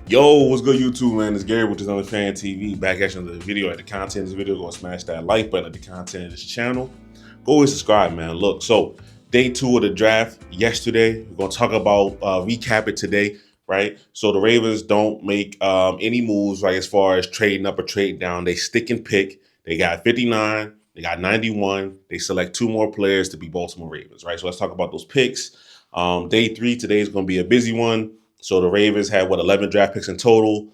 Yo, what's good, YouTube, man? It's Gary with this Fan TV. Back at you on the video. At the content of this video, go and smash that like button at the content of this channel. Go and subscribe, man. Look, so day 2 of the draft yesterday. We're gonna talk about recap it today, right? So the Ravens don't make any moves, right, as far as trading up or trading down. They stick and pick. They got 59. They got 91. They select 2 more players to be Baltimore Ravens, right? So let's talk about those picks. Day 3 today is gonna be a busy one. So the Ravens had 11 draft picks in total.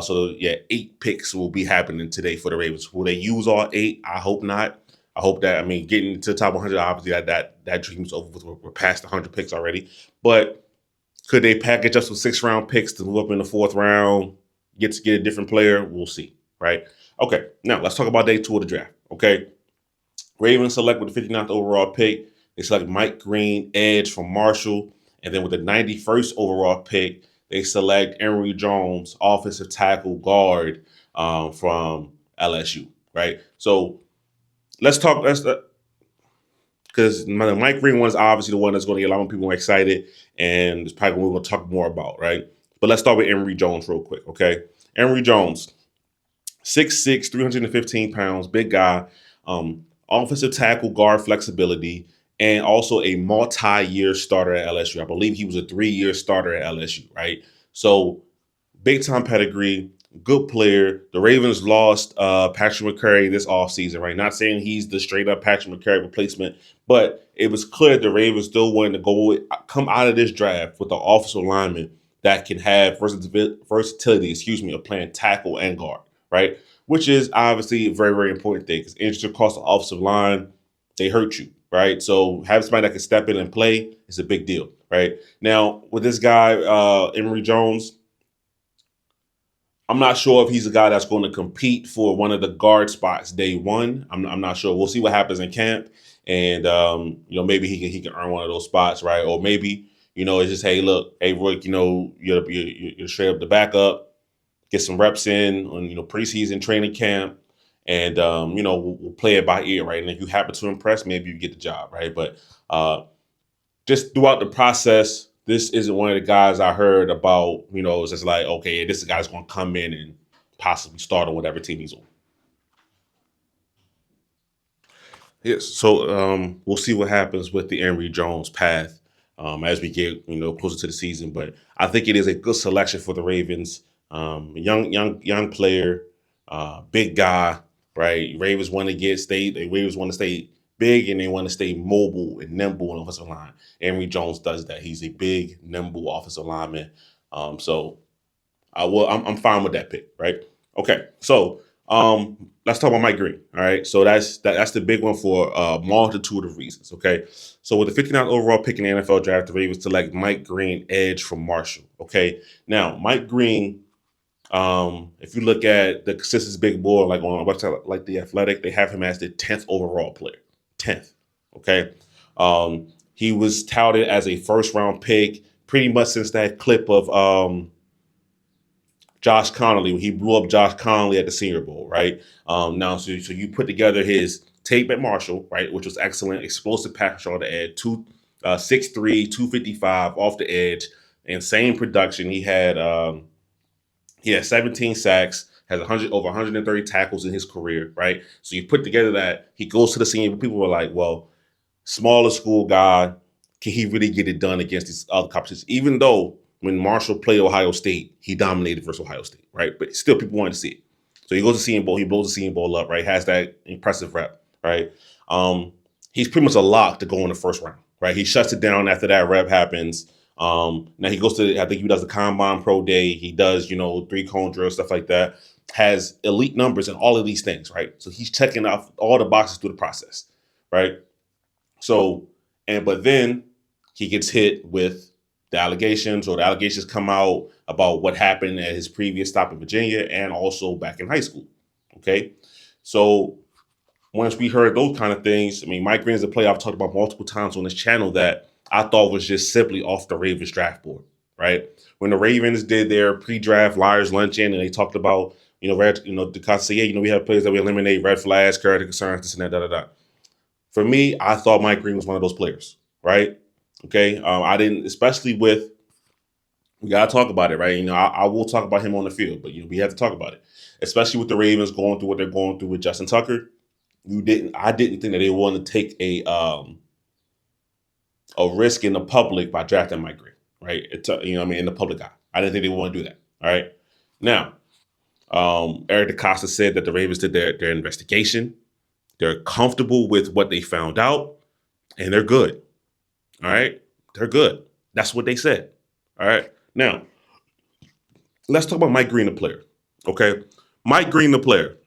So yeah, 8 picks will be happening today for the Ravens. Will they use all 8? I hope not. I hope that, getting to the top 100, obviously that dream's over with. We're past 100 picks already. But could they package up some 6th-round picks to move up in the 4th round, get a different player? We'll see, right? Okay, now let's talk about day 2 of the draft, okay? Ravens select with the 59th overall pick. They select Mike Green, edge from Marshall. And then with the 91st overall pick, they select Emory Jones, offensive tackle guard from LSU, right? So let's talk. Because the Mike Green one is obviously the one that's going to get a lot of people excited, and it's probably what we're going to talk more about, right? But let's start with Emory Jones real quick, okay? Emory Jones, 6'6", 315 pounds, big guy, offensive tackle, guard flexibility, and also a multi-year starter at LSU. I believe he was a 3-year starter at LSU, right? So big time pedigree, good player. The Ravens lost Patrick McCurry this offseason, right? Not saying he's the straight up Patrick McCurry replacement, but it was clear the Ravens still wanted to come out of this draft with an offensive lineman that can have versatility, of playing tackle and guard, right? Which is obviously a very, very important thing because injuries across the offensive line, they hurt you, right? So having somebody that can step in and play is a big deal, right? Now, with this guy, Emory Jones, I'm not sure if he's a guy that's going to compete for one of the guard spots day one. I'm not sure. We'll see what happens in camp, and maybe he can earn one of those spots, right? Or maybe it's just, hey, look, hey, Rook, you're straight up the backup, get some reps in on preseason training camp, and we'll play it by ear, right? And if you happen to impress, maybe you get the job, right? But just throughout the process, this isn't one of the guys I heard about, it's just like, okay, this is a guy that's going to come in and possibly start on whatever team he's on. Yes. So we'll see what happens with the Emory Jones path as we get, closer to the season. But I think it is a good selection for the Ravens. Young player, big guy, right? Ravens want to Ravens want to stay big and they want to stay mobile and nimble on the offensive line. Emory Jones does that. He's a big, nimble offensive lineman. So I'm fine with that pick, right? Okay, so let's talk about Mike Green. All right, so that's the big one for a multitude of reasons. Okay, so with the 59th overall pick in the NFL draft, the Ravens select Mike Green, edge from Marshall. Okay, now Mike Green, if you look at the consensus big board, like on a website like The Athletic, they have him as the 10th overall player. 10th. Okay, he was touted as a first round pick pretty much since that clip of Josh Connolly when he blew up Josh Connolly at the Senior Bowl, right? So you put together his tape at Marshall, right, which was excellent, explosive pass on the edge, 6'3", 255 off the edge, insane production. He had 17 sacks, has over 130 tackles in his career, right? So you put together that he goes to the Senior Bowl. People were like, well, smaller school guy, can he really get it done against these other competitions? Even though when Marshall played Ohio State, he dominated versus Ohio State, right? But still, people wanted to see it. So he goes to Senior Bowl, he blows the Senior Bowl up, right? Has that impressive rep, right? He's pretty much a lock to go in the first round, right? He shuts it down after that rep happens. Now he goes to, I think he does the Combine Pro Day. He does, 3-cone drill, stuff like that. Has elite numbers in all of these things, right? So he's checking off all the boxes through the process, right? So, but then he gets hit with the allegations, or the allegations come out about what happened at his previous stop in Virginia and also back in high school. Okay. So once we heard those kind of things, Mike Green is a player I've talked about multiple times on this channel that I thought was just simply off the Ravens draft board, right? When the Ravens did their pre-draft liars luncheon and they talked about, the say, yeah, we have players that we eliminate, red flags, character concerns, this and that, For me, I thought Mike Green was one of those players, right? Okay, I didn't, especially with We gotta talk about it, right? I will talk about him on the field, but we have to talk about it, especially with the Ravens going through what they're going through with Justin Tucker. I didn't think that they wanted to take a risk in the public by drafting Mike Green, right? In the public eye. I didn't think they want to do that. All right. Now, Eric DeCosta said that the Ravens did their investigation. They're comfortable with what they found out, and they're good. All right. They're good. That's what they said. All right. Now, let's talk about Mike Green, the player. Okay. Mike Green, the player,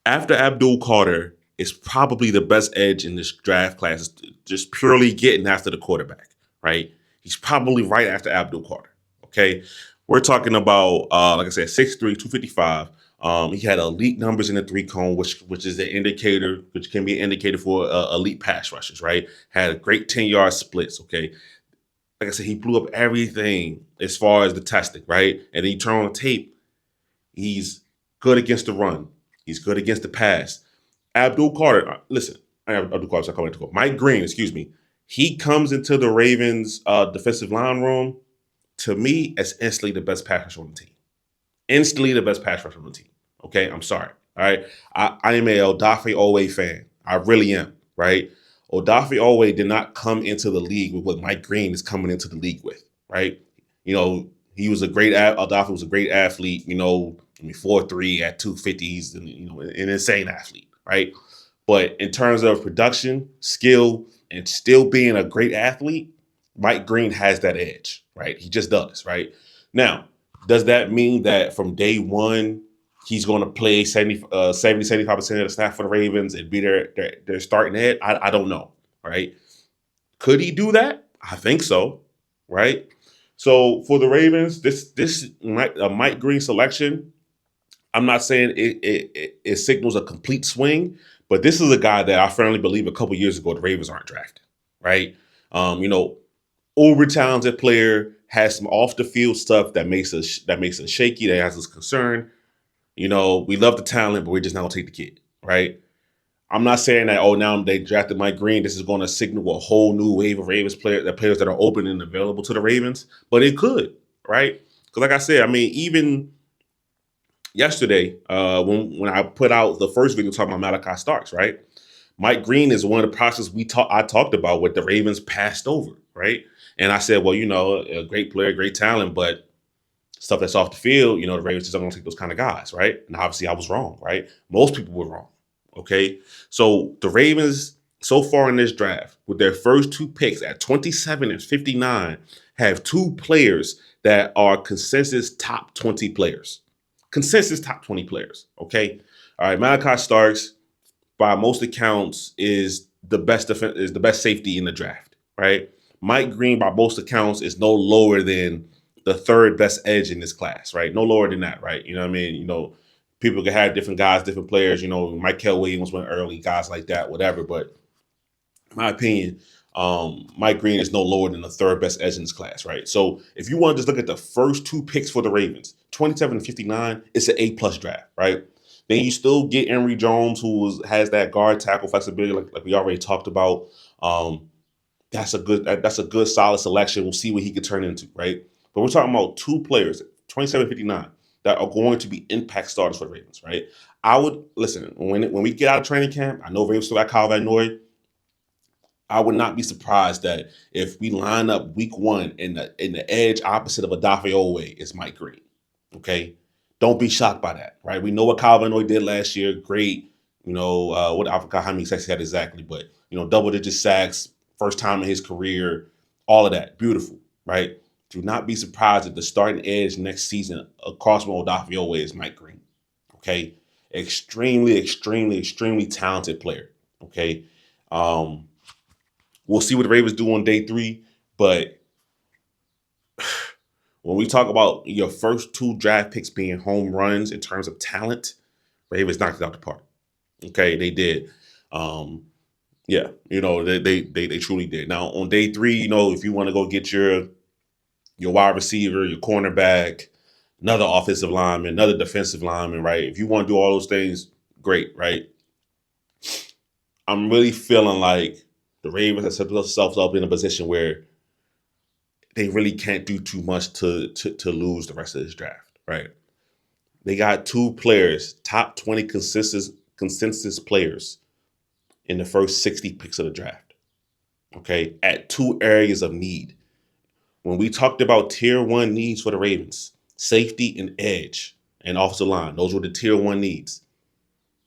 after Abdul Carter, is probably the best edge in this draft class, just purely getting after the quarterback, right? He's probably right after Abdul Carter. Okay. We're talking about, like I said, 6'3", 255. He had elite numbers in the three cone, which is an indicator, which can be an indicator for elite pass rushers, right? Had great 10-yard splits. Okay. Like I said, he blew up everything as far as the testing, right? And then you turn on the tape, he's good against the run. He's good against the pass. Abdul Carter, listen, Abdul Carter, I call it Mike Green, excuse me. He comes into the Ravens defensive line room. To me, as instantly the best pass rusher on the team. Instantly the best pass rusher on the team. Okay, I'm sorry. All right, I am a Odafe Owe fan. I really am. Right, Odafe Owe did not come into the league with what Mike Green is coming into the league with. Right, he was a great. Odafe was a great athlete. 4'3" at 250. He's an insane athlete. Right, but in terms of production, skill, and still being a great athlete, Mike Green has that edge, right? He just does, right? Now, does that mean that from day one, he's going to play 75% of the snap for the Ravens and be their starting head? I don't know, right? Could he do that? I think so, right? So for the Ravens, this Mike Green selection, I'm not saying it signals a complete swing, but this is a guy that I firmly believe a couple years ago the Ravens aren't drafting, right? Um, you know, Uber talented player, has some off the field stuff that makes us shaky, that has us concerned. We love the talent, but we're just not gonna take the kid, right? I'm not saying that now they drafted Mike Green, this is going to signal a whole new wave of players that are open and available to the Ravens, but it could, right? Because like I said, I mean, even yesterday, when I put out the first video talking about Malachi Starks, right? Mike Green is one of the prospects I talked about what the Ravens passed over, right? And I said, well, a great player, great talent, but stuff that's off the field, the Ravens just don't take those kind of guys, right? And obviously I was wrong, right? Most people were wrong. Okay. So the Ravens, so far in this draft, with their first two picks at 27 and 59, have two players that are consensus top 20 players. Consensus top 20 players. Okay. All right. Malachi Starks, by most accounts, is the best safety in the draft, right? Mike Green, by most accounts, is no lower than the third best edge in this class, right? No lower than that, right? You know what I mean? People can have different guys, different players. Michael Williams went early, guys like that, whatever. But in my opinion, Mike Green is no lower than the third best edge in this class, right? So if you want to just look at the first two picks for the Ravens, 27 and 59, it's an A+ draft, right? Then you still get Emory Jones, who has that guard tackle flexibility, like we already talked about. That's a good solid selection. We'll see what he could turn into, right? But we're talking about two players, 27, 59, that are going to be impact starters for the Ravens, right? I would listen when we get out of training camp. I know Ravens still got Kyle Van Noy. I would not be surprised that if we line up week one in the edge opposite of Odafe Owe is Mike Green. Okay. Don't be shocked by that, right? We know what Kyle Van Noy did last year. Great. What I forgot how many sacks he had exactly, but double-digit sacks, first time in his career, all of that. Beautiful, right? Do not be surprised if the starting edge next season across from Odafe Owe is Mike Green. Okay. Extremely, extremely, extremely talented player. Okay. Um, We'll see what the Ravens do on day 3. But when we talk about your first 2 draft picks being home runs in terms of talent, Ravens knocked it out the park. Okay, they did. Yeah, they truly did. Now on day 3, if you want to go get your wide receiver, your cornerback, another offensive lineman, another defensive lineman, right? If you want to do all those things, great, right? I'm really feeling like the Ravens have set themselves up in a position where they really can't do too much to lose the rest of this draft, right? They got two players, top 20 consensus players in the first 60 picks of the draft. Okay, at two areas of need. When we talked about tier one needs for the Ravens, safety and edge and offensive line, those were the tier one needs.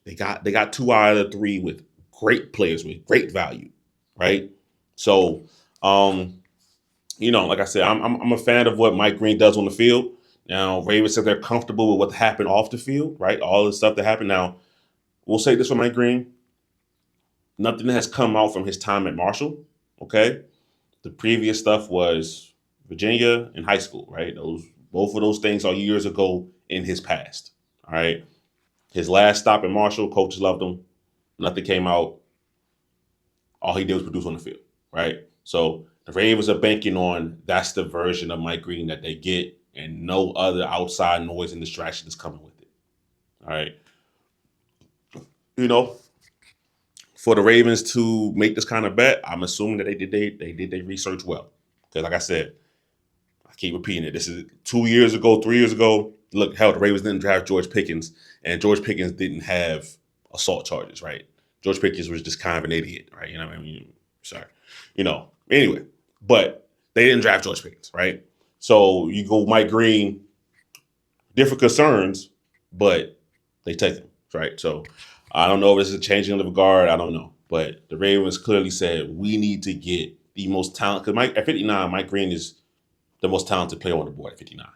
They got two out of the three with great players with great value, right? So, like I said, I'm a fan of what Mike Green does on the field. Now, Ravens said they're comfortable with what happened off the field, right? All the stuff that happened. Now, we'll say this for Mike Green: nothing has come out from his time at Marshall. Okay, the previous stuff was Virginia in high school, right? Both of those things are years ago in his past. All right. His last stop at Marshall, coaches loved him. Nothing came out. All he did was produce on the field, right? So the Ravens are banking on that's the version of Mike Green that they get, and no other outside noise and distraction is coming with it. All right. You know, for the Ravens to make this kind of bet, I'm assuming that they did their research well. Because like I said, I keep repeating it. This is 2 years ago, 3 years ago. Look, hell, the Ravens didn't draft George Pickens, and George Pickens didn't have assault charges, right? George Pickens was just kind of an idiot, right? You know what I mean? Sorry. Anyway, but they didn't draft George Pickens, right? So you go Mike Green, different concerns, but they take him, right? So I don't know if this is a changing of the guard. I don't know. But the Ravens clearly said we need to get the most talent. Because at 59, Mike Green is the most talented player on the board at 59,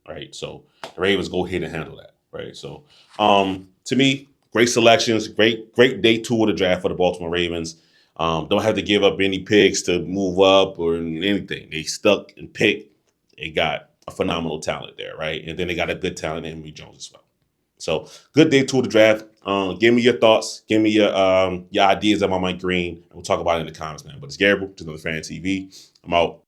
right? So the Ravens go ahead and handle that, right? So to me, great selections, great day two of the draft for the Baltimore Ravens. Don't have to give up any picks to move up or anything. They stuck and picked. They got a phenomenal talent there, right? And then they got a good talent in Emory Jones as well. So good day two of the draft. Give me your thoughts. Give me your ideas about Mike Green. And we'll talk about it in the comments, man. But it's Gary, just another Fan TV. I'm out.